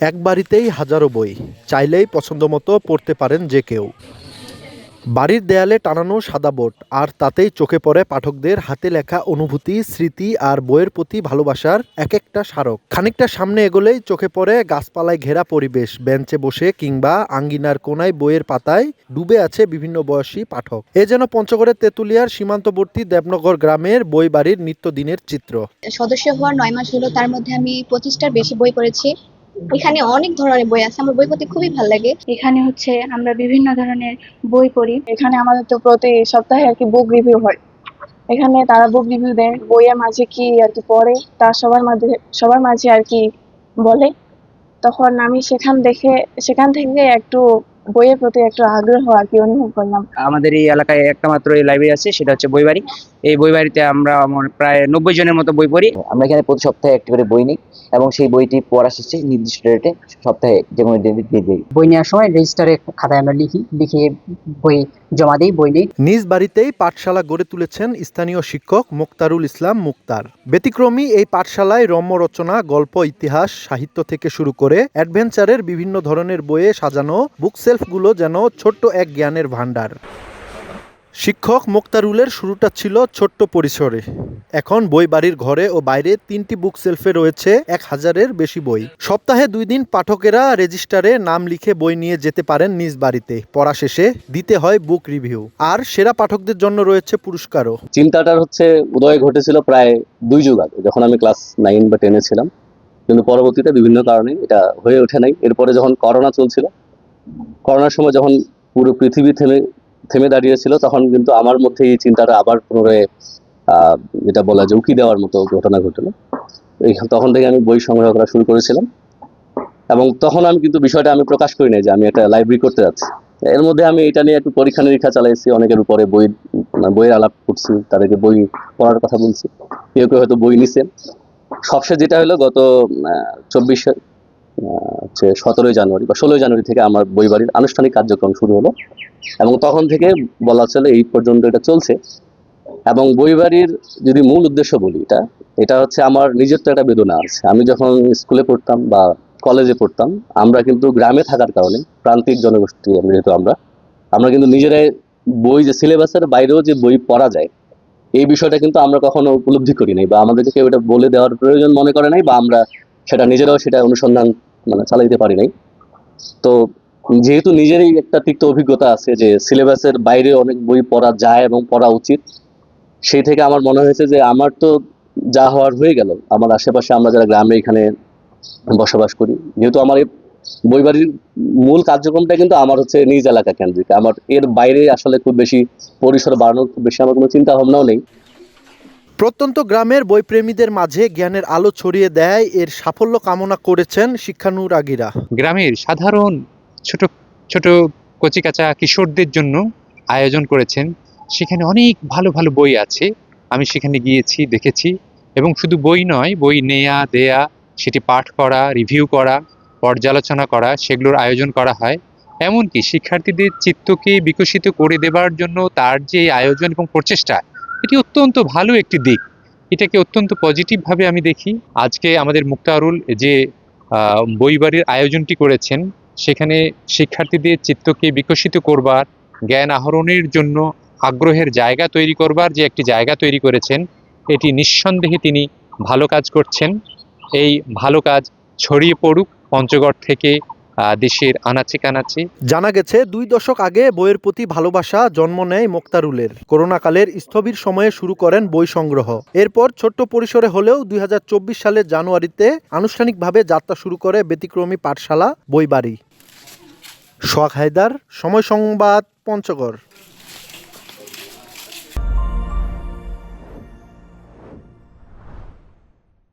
এক বাড়িতেই হাজারো বই, চাইলেই পছন্দমতো পড়তে পারেন যে কেউ। বাড়ির দেয়ালে টানানো সাদা বোর্ড, আর তাতেই চোখে পড়ে পাঠকদের হাতে লেখা অনুভূতি, স্মৃতি আর বইয়ের প্রতি ভালোবাসার এক একটা স্মারক। খানিকটা সামনে এগোলেই চোখে পড়ে গাছপালায় ঘেরা পরিবেশ, বেঞ্চে বসে কিংবা আঙ্গিনার কোনায় বইয়ের পাতায় ডুবে আছে বিভিন্ন বয়সী পাঠক। এ যেন পঞ্চগড়ের তেঁতুলিয়ার সীমান্তবর্তী দেবনগর গ্রামের বই বাড়ির নিত্যদিনের চিত্র। সদস্য হওয়ার ৯ মাস হলো, তার মধ্যে আমি 25টার বেশি বই পড়েছি। এখানে অনেক ধরনের বই আছে, আমার বই পড়তে খুবই ভালো লাগে। এখানে আমরা বিভিন্ন ধরনের বই পড়ি। এখানে আমাদের তো প্রতি সপ্তাহে বুক রিভিউ হয়। এখানে তারা বুক রিভিউ দেয়, বইয়ের মাঝে কি পড়ে তা সবার মাঝে বলে। তখন আমি সেখান থেকে একটু বইয়ের প্রতি একটু আগ্রহ অনুভব করলাম। আমাদের এই এলাকায় একটা মাত্র লাইব্রেরি আছে, সেটা হচ্ছে বইবাড়ি। এই বইবাড়িতে আমরা প্রায় 90 জনের মতো বই পড়ি। আমরা এখানে প্রতি সপ্তাহে একটি করে বই নিই এবং সেই বইটি পড়া শেষে নির্দিষ্ট ডেটে সপ্তাহে যে কোনো ডেটে দিয়ে দিই। বই নেওয়ার সময় রেজিস্টারে খাতায় আমরা লিখে বই জমা দিই, বই নিই। নিজ বাড়িতেই পাঠশালা গড়ে তুলেছেন স্থানীয় শিক্ষক মোক্তারুল ইসলাম মুক্তার। ব্যতিক্রমী এই পাঠশালায় রম্য রচনা, গল্প, ইতিহাস, সাহিত্য থেকে শুরু করে অ্যাডভেঞ্চারের বিভিন্ন ধরনের বইয়ে সাজানো বুকশেলফগুলো যেন ছোট্ট এক জ্ঞানের ভাণ্ডার। শিক্ষক মোক্তারুলের শুরুটা ছিল ছোট্ট পরিসরে। এখন বই বাড়ির ঘরে ও বাইরে 3টি বুকশেলফে রয়েছে 1000-এর বেশি বই। সপ্তাহে 2 দিন পাঠকেরা রেজিস্টারে নাম লিখে বই নিয়ে যেতে পারেন নিজ বাড়িতে। পড়া শেষে দিতে হয় বুক রিভিউ, আর সেরা পাঠকদের জন্য রয়েছে পুরস্কারও। চিন্তাটার উদয় ঘটেছিল প্রায় 2 যুগ আগে, যখন আমি ক্লাস 9 বা 10-এ ছিলাম। কিন্তু পরবর্তীতে বিভিন্ন কারণে এটা হয়ে ওঠে নাই। এরপরে যখন করোনা চলছিল, করোনার সময় যখন পুরো পৃথিবী থেমে দাঁড়িয়েছিল, তখন কিন্তু আমার মধ্যে এই চিন্তাটা আবার পুনরায় যেটা বলা যায় উকি দেওয়ার মতো ঘটনা ঘটলো। তখন থেকে আমি বই সংগ্রহ করা শুরু করেছিলাম, এবং তখন আমি কিন্তু বিষয়টা আমি প্রকাশ করি নাই যে আমি একটা লাইব্রেরি করতে যাচ্ছি। এর মধ্যে আমি এটা নিয়ে একটু পরীক্ষা নিরীক্ষা চালাইছি, অনেকের উপরে বইয়ের আলাপ করছি, তাদেরকে বই পড়ার কথা বলছি, কেউ কেউ হয়তো বই নিছে। সবশেষ যেটা হলো গত 17ই জানুয়ারি বা 16ই জানুয়ারি থেকে আমার বই বাড়ির আনুষ্ঠানিক কার্যক্রম শুরু হলো, এবং তখন থেকে বলা চলে এই পর্যন্ত এটা চলছে। এবং বই বাড়ির যদি মূল উদ্দেশ্য বলি, এটা হচ্ছে আমার নিজের তো একটা বেদনা আছে। আমি যখন স্কুলে পড়তাম বা কলেজে পড়তাম, আমরা কিন্তু গ্রামে থাকার কারণে, প্রান্তিক জনগোষ্ঠী যেহেতু আমরা কিন্তু নিজেরাই বই যে সিলেবাসের বাইরেও যে বই পড়া যায়, এই বিষয়টা কিন্তু আমরা কখনো উপলব্ধি করি নাই, বা আমাদেরকে কেউ এটা বলে দেওয়ার প্রয়োজন মনে করে নাই, বা আমরা নিজেরাও সেটা অনুসন্ধান চালাইতে পারি নাই। তো যেহেতু নিজেরই একটা তিক্ত অভিজ্ঞতা আছে যে সিলেবাসের বাইরে অনেক বই পড়া যায় এবং পড়া উচিত, সেই থেকে আমার মনে হয়েছে যে আমার তো যা হওয়ার হয়ে গেল, আমার আশেপাশে আমরা যারা গ্রামে এখানে বসবাস করি, যেহেতু আমার এই বই বাড়ির মূল কার্যক্রমটা কিন্তু আমার নিজ এলাকা কেন্দ্রিক, আমার এর বাইরে আসলে খুব বেশি পরিসর বাড়ানোর খুব বেশি আমার কোনো চিন্তা ভাবনাও নেই। প্রত্যন্ত গ্রামের বইপ্রেমীদের মাঝে জ্ঞানের আলো ছড়িয়ে দেয় এর সাফল্য কামনা করেছেন শিক্ষানুরাগীরা। গ্রামের সাধারণ ছোট ছোট কচিকাঁচা কিশোরদের জন্য আয়োজন করেছেন। সেখানে অনেক ভালো ভালো বই আছে, আমি সেখানে গিয়েছি, দেখেছি। এবং শুধু বই নয়, বই নেয়া দেয়া, সেটি পাঠ করা, রিভিউ করা, পর্যালোচনা করা, সেগুলোর আয়োজন করা হয়। এমনকি শিক্ষার্থীদের চিত্তকে বিকশিত করে দেবার জন্য তার যে আয়োজন এবং প্রচেষ্টা, এটি অত্যন্ত ভালো একটি দিক। এটাকে অত্যন্ত পজিটিভভাবে আমি দেখি। আজকে আমাদের মুক্তারুল যে বইবাড়ির আয়োজনটি করেছেন, সেখানে শিক্ষার্থীদের চিত্তকে বিকশিত করবার, জ্ঞান আহরণের জন্য আগ্রহের জায়গা তৈরি করবার যে একটি জায়গা তৈরি করেছেন, এটি নিঃসন্দেহে তিনি ভালো কাজ করছেন। এই ভালো কাজ ছড়িয়ে পড়ুক পঞ্চগড় থেকে দেশের আনাচে কানাচে। জানা গেছে 2 দশক আগে বইয়ের প্রতি ভালোবাসা জন্ম নেয় মোক্তারুলের। করোনাকালের স্থবির সময়ে শুরু করেন বই সংগ্রহ। এরপর ছোট্ট পরিসরে হলেও 2024 সালের জানুয়ারিতে আনুষ্ঠানিকভাবে যাত্রা শুরু করে ব্যতিক্রমী পাঠশালা বই বাড়ি। সোহাগ হায়দার, সময় সংবাদ, পঞ্চগড়।